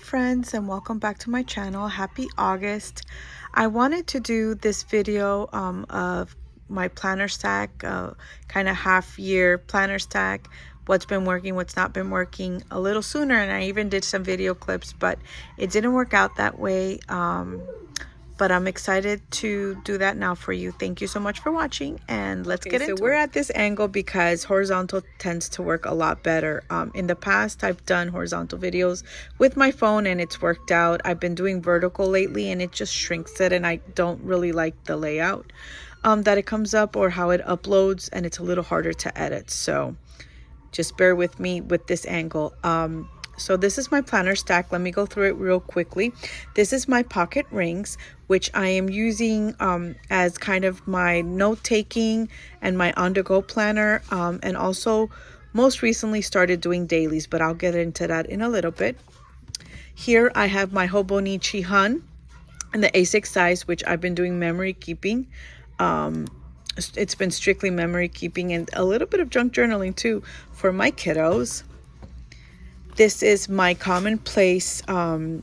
friends, and welcome back to my channel. Happy August. I wanted to do this video of my planner stack, kind of half-year planner stack, what's been working, what's not been working, a little sooner, and I even did some video clips, but it didn't work out that way. But I'm excited to do that now for you. Thank you so much for watching, and let's get into it. So we're at this angle because horizontal tends to work a lot better. In the past, I've done horizontal videos with my phone and it's worked out. I've been doing vertical lately and it just shrinks it, and I don't really like the layout that it comes up or how it uploads, and it's a little harder to edit. So just bear with me with this angle. So this is my planner stack. Let me go through it real quickly. This is my pocket rings, which I am using as kind of my note-taking and my on-the-go planner, and also most recently started doing dailies, but I'll get into that in a little bit. Here I have my Hobonichi Hun in the A6 size, which I've been doing memory keeping. It's been strictly memory keeping and a little bit of junk journaling too for my kiddos. This is my commonplace, oh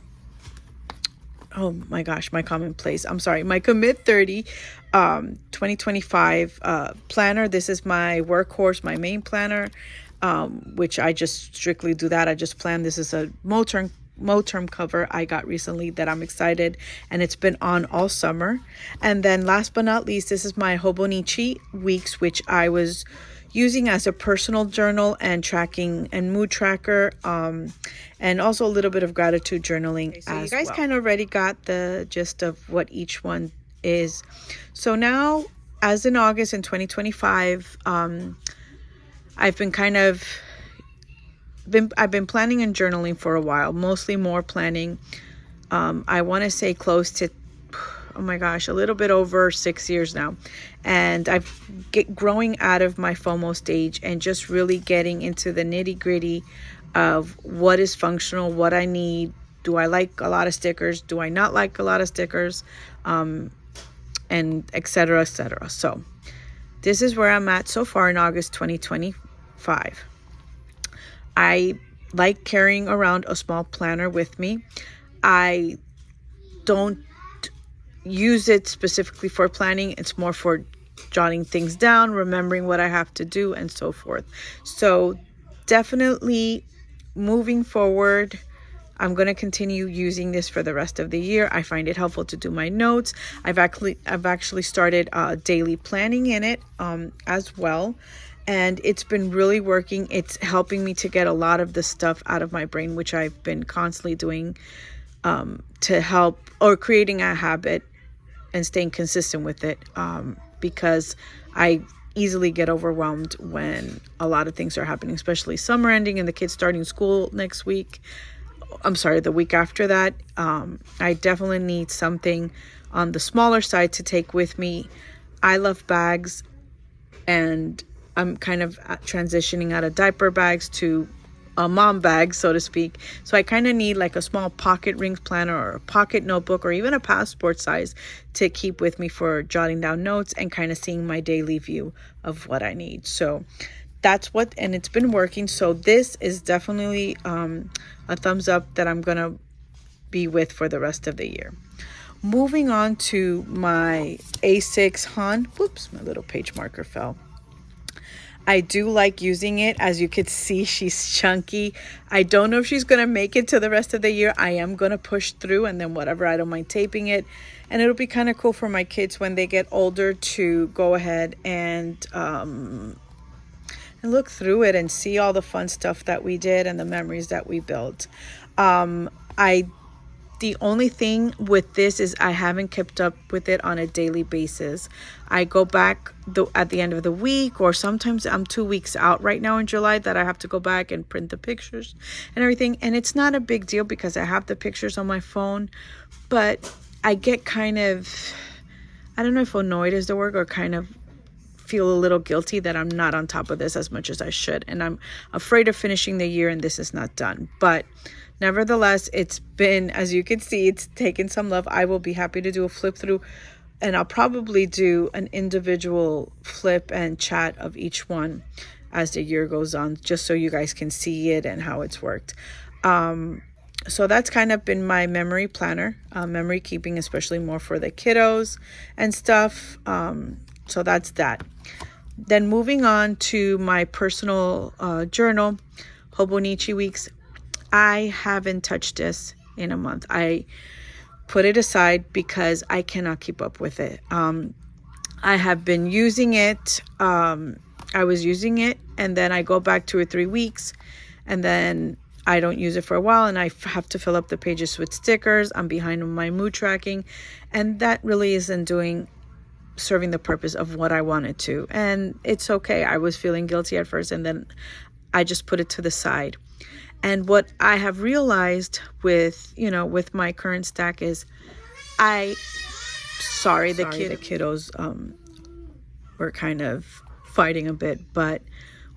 my gosh, my commonplace, I'm sorry, my Commit 30 2025 planner. This is my workhorse, my main planner, which I just strictly do that. I just plan. This is a Moterm cover I got recently that I'm excited, and it's been on all summer. And then last but not least, this is my Hobonichi Weeks, which I was using as a personal journal and tracking and mood tracker, and also a little bit of gratitude journaling. Okay, so you guys kind of already got the gist of what each one is. So now, as in August in 2025, I've been planning and journaling for a while, mostly more planning. I want to say close to, oh my gosh, a little bit over 6 years now. And I've growing out of my FOMO stage and just really getting into the nitty gritty of what is functional, what I need. Do I like a lot of stickers? Do I not like a lot of stickers? And etc. etc. So this is where I'm at so far in August 2025. I like carrying around a small planner with me. I don't use it specifically for planning. It's more for jotting things down, remembering what I have to do, and so forth. So definitely moving forward, I'm going to continue using this for the rest of the year. I find it helpful to do my notes. I've actually started daily planning in it as well. And it's been really working. It's helping me to get a lot of the stuff out of my brain, which I've been constantly doing to help, or creating a habit and staying consistent with it, because I easily get overwhelmed when a lot of things are happening, especially summer ending and the kids starting school next week. I'm sorry, the week after that. I definitely need something on the smaller side to take with me. I love bags, and I'm kind of transitioning out of diaper bags to a mom bag, so to speak. So I kind of need like a small pocket rings planner or a pocket notebook or even a passport size to keep with me for jotting down notes and kind of seeing my daily view of what I need. So that's what, and it's been working. So this is definitely a thumbs up that I'm gonna be with for the rest of the year. Moving on to my A6 Hun. Whoops, my little page marker fell. I do like using it. As you could see, she's chunky. I don't know if she's going to make it to the rest of the year. I am going to push through, and then whatever, I don't mind taping it. And it'll be kind of cool for my kids when they get older to go ahead and look through it and see all the fun stuff that we did and the memories that we built. The only thing with this is I haven't kept up with it on a daily basis. I go back at the end of the week, or sometimes I'm 2 weeks out right now in July that I have to go back and print the pictures and everything. And it's not a big deal because I have the pictures on my phone, but I get kind of, I don't know if annoyed is the word, or kind of feel a little guilty that I'm not on top of this as much as I should. And I'm afraid of finishing the year and this is not done. But nevertheless, it's been, as you can see, it's taken some love. I will be happy to do a flip through, and I'll probably do an individual flip and chat of each one as the year goes on, just so you guys can see it and how it's worked. So that's kind of been my memory planner, memory keeping, especially more for the kiddos and stuff. So that's that. Then moving on to my personal journal, Hobonichi Weeks. I haven't touched this in a month. I put it aside because I cannot keep up with it. I have been using it. I was using it, and then I go back 2 or 3 weeks, and then I don't use it for a while, and I have to fill up the pages with stickers. I'm behind on my mood tracking, and that really isn't serving the purpose of what I wanted to. And it's okay. I was feeling guilty at first, and then I just put it to the side. And what I have realized with my current stack is the kiddos were kind of fighting a bit, but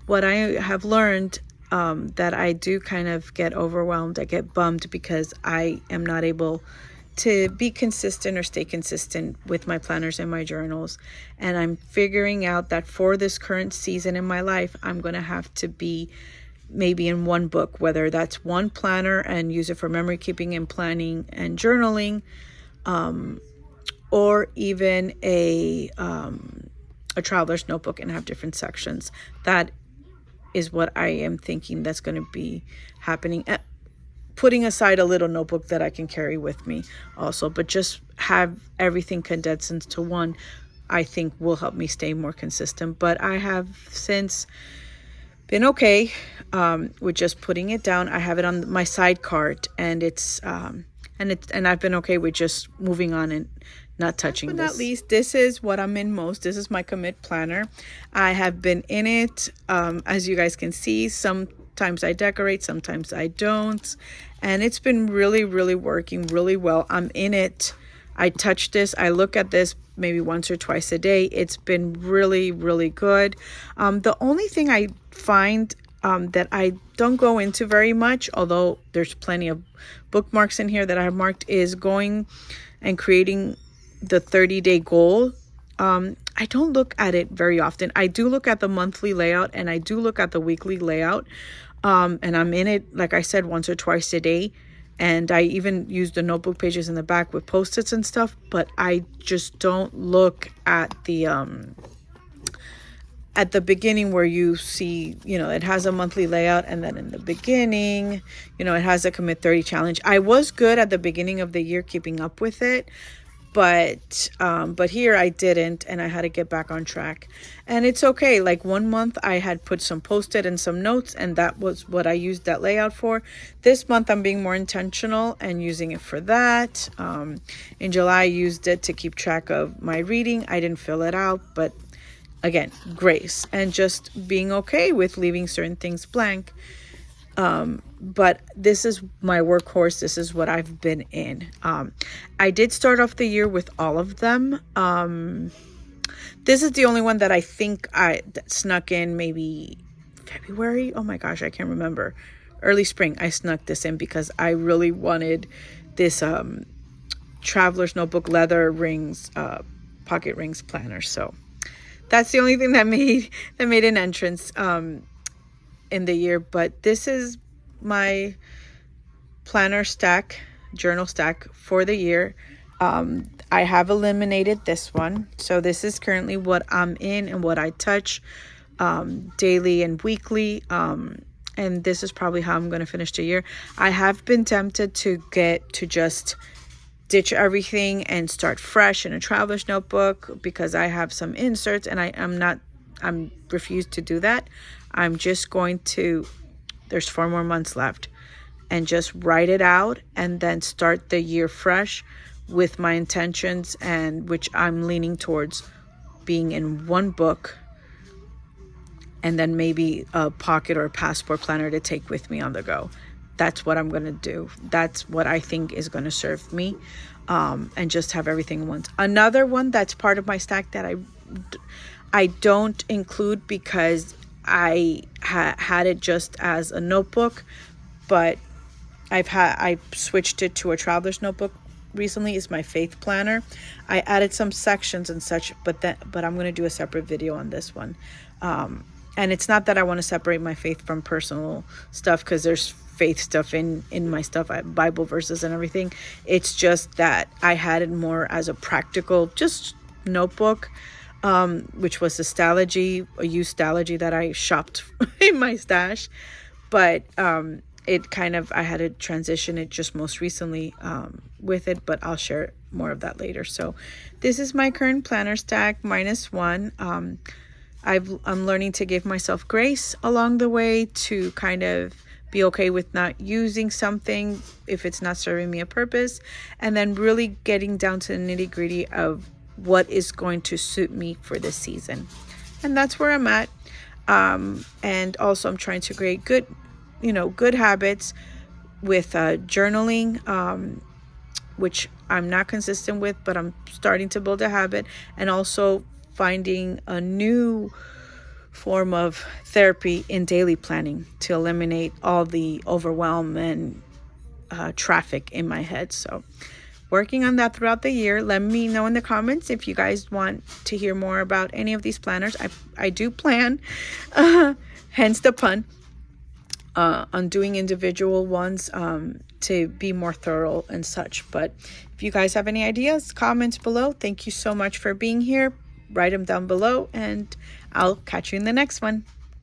what I have learned, that I do kind of get overwhelmed. I get bummed because I am not able to be consistent or stay consistent with my planners and my journals. And I'm figuring out that for this current season in my life, I'm going to have to be maybe in one book, whether that's one planner and use it for memory keeping and planning and journaling, or even a traveler's notebook and have different sections. That is what I am thinking that's going to be happening. Putting aside a little notebook that I can carry with me also, but just have everything condensed into one, I think will help me stay more consistent. But I have since been okay with just putting it down. I have it on my side cart, and and I've been okay with just moving on and not touching this. But not least, this is what I'm in most. This is my commit planner. I have been in it, as you guys can see. Sometimes I decorate, sometimes I don't, and it's been really, really working really well. I'm in it. I touch this. I look at this maybe once or twice a day. It's been really, really good. The only thing I find that I don't go into very much, although there's plenty of bookmarks in here that I have marked, is going and creating the 30-day goal. I don't look at it very often. I do look at the monthly layout, and I do look at the weekly layout. And I'm in it, like I said, once or twice a day. And I even use the notebook pages in the back with Post-its and stuff, but I just don't look at the beginning where you see, it has a monthly layout, and then in the beginning, it has a commit 30 challenge. I was good at the beginning of the year keeping up with it, but here I didn't, and I had to get back on track. And it's okay. Like 1 month I had put some Post-it and some notes, and that was what I used that layout for. This month I'm being more intentional and using it for that. In July I used it to keep track of my reading. I didn't fill it out, but again, grace and just being okay with leaving certain things blank. But this is my workhorse. This is what I've been in. I did start off the year with all of them. This is the only one that I think that snuck in maybe February. Oh my gosh, I can't remember. Early spring, I snuck this in because I really wanted this Traveler's Notebook leather rings, pocket rings planner. So that's the only thing that made an entrance in the year. But this is my planner stack, journal stack for the year. I have eliminated this one. So this is currently what I'm in and what I touch daily and weekly. And this is probably how I'm going to finish the year. I have been tempted to just ditch everything and start fresh in a traveler's notebook because I have some inserts, and I'm refused to do that. I'm just going to, there's 4 more months left, and just write it out and then start the year fresh with my intentions, and which I'm leaning towards being in one book, and then maybe a pocket or a passport planner to take with me on the go. That's what I'm going to do. That's what I think is going to serve me, and just have everything at once. Another one that's part of my stack that I don't include because I had it just as a notebook, but I switched it to a traveler's notebook recently, is my faith planner. I added some sections and such, but I'm going to do a separate video on this one. And it's not that I want to separate my faith from personal stuff, because there's faith stuff in my stuff, Bible verses and everything. It's just that I had it more as a practical, just notebook, which was a used Stalogy that I shopped in my stash. But it kind of, I had to transition it just most recently with it, but I'll share more of that later. So this is my current planner stack, -1. I'm learning to give myself grace along the way, to kind of be okay with not using something if it's not serving me a purpose, and then really getting down to the nitty-gritty of what is going to suit me for this season. And that's where I'm at. And also I'm trying to create good habits with journaling, which I'm not consistent with, but I'm starting to build a habit, and also finding a new form of therapy in daily planning to eliminate all the overwhelm and traffic in my head. So working on that throughout the year. Let me know in the comments if you guys want to hear more about any of these planners. I do plan, hence the pun, on doing individual ones to be more thorough and such. But if you guys have any ideas, comments below. Thank you so much for being here. Write them down below, and I'll catch you in the next one.